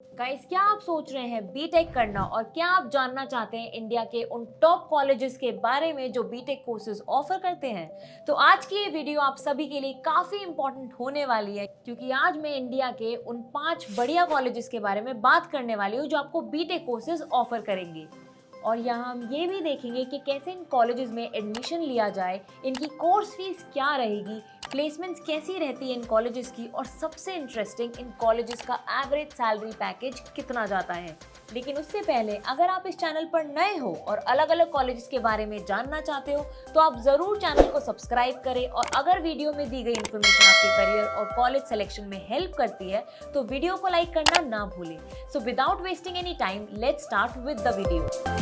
Guys, क्या आप सोच रहे हैं बीटेक करना और क्या आप जानना चाहते हैं इंडिया के उन टॉप कॉलेजेस के बारे में जो बीटेक कोर्सेज ऑफर करते हैं? तो आज की ये वीडियो आप सभी के लिए काफी इंपॉर्टेंट होने वाली है, क्योंकि आज मैं इंडिया के उन 5 बढ़िया कॉलेजेस के बारे में बात करने वाली हूँ जो आपको बीटेक कोर्सेज ऑफर करेंगे। और यहाँ हम ये भी देखेंगे कि कैसे इन कॉलेजेस में एडमिशन लिया जाए, इनकी कोर्स फीस क्या रहेगी, प्लेसमेंट्स कैसी रहती है इन कॉलेजेस की, और सबसे इंटरेस्टिंग इन कॉलेजेस का एवरेज सैलरी पैकेज कितना जाता है। लेकिन उससे पहले अगर आप इस चैनल पर नए हो और अलग अलग कॉलेजेस के बारे में जानना चाहते हो तो आप जरूर चैनल को सब्सक्राइब करें, और अगर वीडियो में दी गई इन्फॉर्मेशन आपके करियर और कॉलेज सिलेक्शन में हेल्प करती है तो वीडियो को लाइक करना ना भूलें। So without wasting any time, let's start with the video.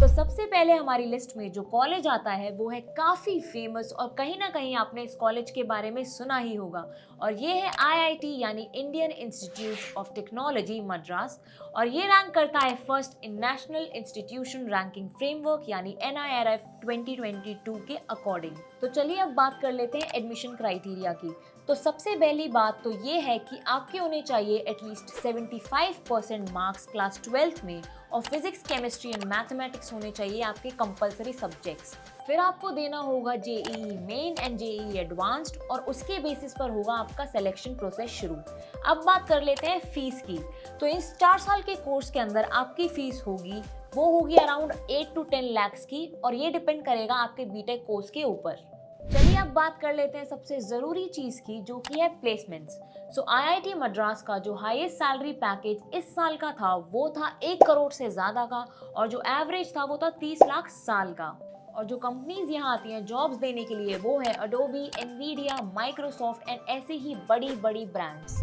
तो सबसे पहले हमारी लिस्ट में जो कॉलेज आता है वो है काफ़ी फेमस, और कहीं ना कहीं आपने इस कॉलेज के बारे में सुना ही होगा, और ये है आईआईटी यानी Indian institute of technology Madras. और ये रैंक करता है first in national institution ranking framework यानी NIRF 2022 के अकॉर्डिंग। तो चलिए अब बात कर लेते हैं एडमिशन क्राइटेरिया की। तो सबसे पहली बात तो ये है कि आपके होने चाहिए एटलीस्ट 75% मार्क्स क्लास 12th में, और फिजिक्स, केमिस्ट्री एंड मैथमेटिक्स होने चाहिए आपके कंपलसरी सब्जेक्ट्स। फिर आपको देना होगा JEE main and JEE advanced, और उसके बेसिस पर होगा आपका सिलेक्शन प्रोसेस शुरू। अब बात कर लेते हैं फीस की। तो इस 4 साल के कोर्स के अंदर आपकी फीस होगी वो होगी अराउंड 8 to 10 lakhs की, और ये डिपेंड करेगा आपके बीटेक कोर्स के ऊपर। चलिए अब बात कर लेते हैं सबसे ज़रूरी चीज़ की, जो कि है प्लेसमेंट्स। सो आईआईटी मद्रास का जो हाईएस्ट सैलरी पैकेज इस साल का था वो था 1 करोड़ से ज़्यादा का, और जो एवरेज था वो था 30 लाख साल का। और जो कंपनीज यहाँ आती हैं जॉब्स देने के लिए वो है अडोबी, एनवीडिया, माइक्रोसॉफ्ट एंड ऐसे ही बड़ी बड़ी ब्रांड्स।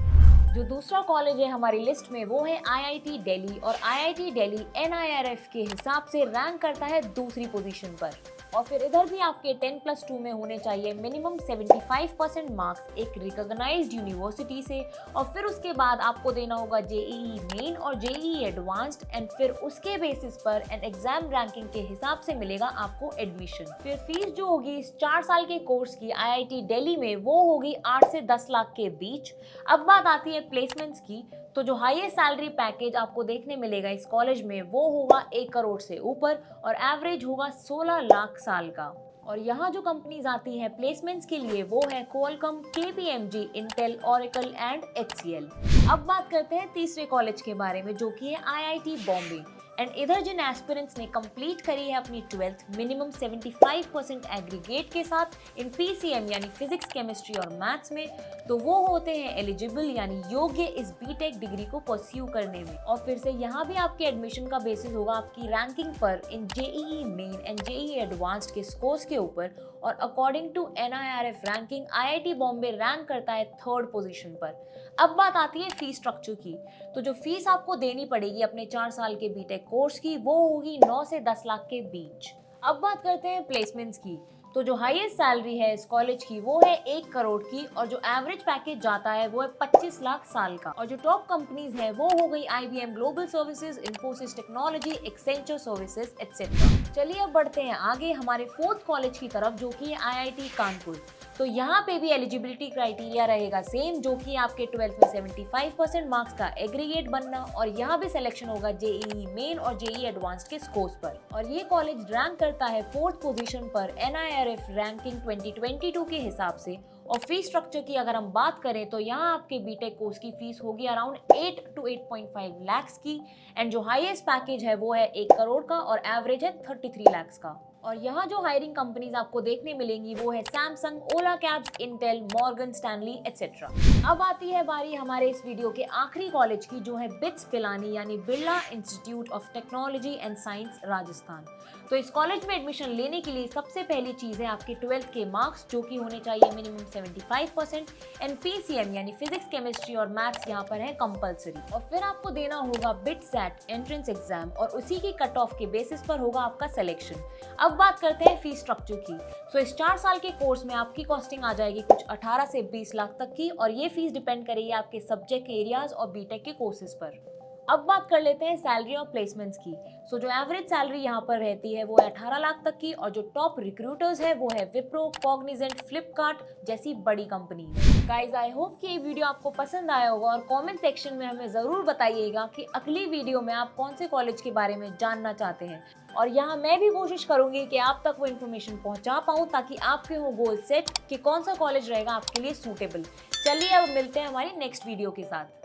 जो दूसरा कॉलेज है हमारी लिस्ट में वो है आईआईटी दिल्ली, और आईआईटी दिल्ली NIRF के हिसाब से रैंक करता है दूसरी पोजीशन पर। और फिर इधर भी आपके 10+2 में होने चाहिए मिनिमम 75% मार्क्स एक रिकॉग्नाइज्ड यूनिवर्सिटी से, और फिर उसके बाद आपको देना होगा जेईई मेन और जेईई एडवांस्ड, एंड फिर उसके बेसिस पर एन एग्जाम रैंकिंग के हिसाब से मिलेगा आपको एडमिशन। फिर फीस जो होगी इस 4 साल के कोर्स की आईआईटी दिल्ली में वो होगी 8 से 10 लाख के बीच। अब बात आती है प्लेसमेंट्स की। तो जो हाईएस्ट सैलरी पैकेज आपको देखने मिलेगा इस कॉलेज में वो होगा 1 करोड़ से ऊपर, और एवरेज होगा 16 लाख साल का। और यहाँ जो कंपनीज आती हैं प्लेसमेंट्स के लिए वो है Qualcomm, KPMG, Intel, Oracle and HCL। अब बात करते हैं तीसरे कॉलेज के बारे में, जो कि है आईआईटी बॉम्बे। एंड इधर जिन एस्पिरेंट्स ने कंप्लीट करी है अपनी 12th मिनिमम 75% एग्रीगेट के साथ इन PCM यानी फिजिक्स, केमिस्ट्री और मैथ्स में, तो वो होते हैं एलिजिबल यानी योग्य इस बीटेक डिग्री को परस्यू करने में। और फिर से यहाँ भी आपके एडमिशन का बेसिस होगा आपकी रैंकिंग पर इन JEE main and JEE advanced के स्कोर्स के ऊपर, और according to NIRF ranking IIT Bombay rank करता है 3rd पोजीशन पर। अब बात आती है फीस स्ट्रक्चर की। तो जो फीस आपको देनी पड़ेगी अपने 4 साल के बीटेक कोर्स की वो होगी 9 से 10 लाख के बीच। अब बात करते हैं प्लेसमेंट्स की। तो जो हाईएस्ट सैलरी है इस कॉलेज की वो है 1 करोड़ की, और जो एवरेज पैकेज जाता है वो है 25 लाख साल का। और जो टॉप कंपनीज है वो हो गई IBM global services, Infosys technology, Accenture services etcetera. चलिए अब बढ़ते हैं आगे हमारे 4th कॉलेज की तरफ, जो कि है IIT कानपुर। तो यहाँ पे भी एलिजिबिलिटी क्राइटेरिया रहेगा सेम, जो कि आपके 12th में 75% मार्क्स का एग्रीगेट बनना, और यहाँ भी सिलेक्शन होगा जेईई मेन और जेईई एडवांस्ड के स्कोर्स पर। और ये कॉलेज रैंक करता है 4th पोजीशन पर NIRF रैंकिंग 2022 के हिसाब से। और फीस स्ट्रक्चर की अगर हम बात करें तो यहाँ आपके बीटेक कोर्स की फीस होगी अराउंड 8 to 8.5 lakhs की, एंड जो हाईएस्ट पैकेज है वो है 1 करोड़ का, और एवरेज है 33 lakhs का। और यहाँ जो हायरिंग कंपनीज आपको देखने मिलेंगी वो है Samsung, Ola cabs, Intel, Morgan Stanley etcetera. अब आती है बारी हमारे इस वीडियो के आखिरी कॉलेज की, जो है बिट्स पिलानी यानी Birla institute of technology and science Rajasthan. तो इस कॉलेज में एडमिशन लेने के लिए सबसे पहली चीज़ है आपके 12th के मार्क्स, जो कि होने चाहिए मिनिमम 75%, एंड PCM यानी फिजिक्स, केमिस्ट्री और मैथ्स यहाँ पर है कंपलसरी। और फिर आपको देना होगा बिटसैट एंट्रेंस एग्जाम, और उसी की कट ऑफ के बेसिस पर होगा आपका सिलेक्शन। अब बात करते हैं फीस स्ट्रक्चर की। सो इस 4 साल के कोर्स में आपकी कॉस्टिंग आ जाएगी कुछ 18 से 20 लाख तक की, और ये फीस डिपेंड करेगी आपके सब्जेक्ट एरियाज और बीटेक के कोर्सेज पर। अब बात कर लेते हैं सैलरी और प्लेसमेंट्स की। सो जो एवरेज सैलरी यहाँ पर रहती है वो है 18 लाख तक की, और जो टॉप रिक्रूटर्स है वो है विप्रो, कॉग्निजेंट, फ्लिपकार्ट जैसी बड़ी कंपनी। गाइज आई होप कि ये वीडियो आपको पसंद आया होगा और कमेंट सेक्शन में हमें ज़रूर बताइएगा कि अगली वीडियो में आप कौन से कॉलेज के बारे में जानना चाहते हैं। और यहाँ मैं भी कोशिश करूंगी कि आप तक वो इन्फॉर्मेशन पहुंचा पाऊँ ताकि आपके हो गोल सेट कि कौन सा कॉलेज रहेगा आपके लिए सूटेबल। चलिए अब मिलते हैं हमारी नेक्स्ट वीडियो के साथ।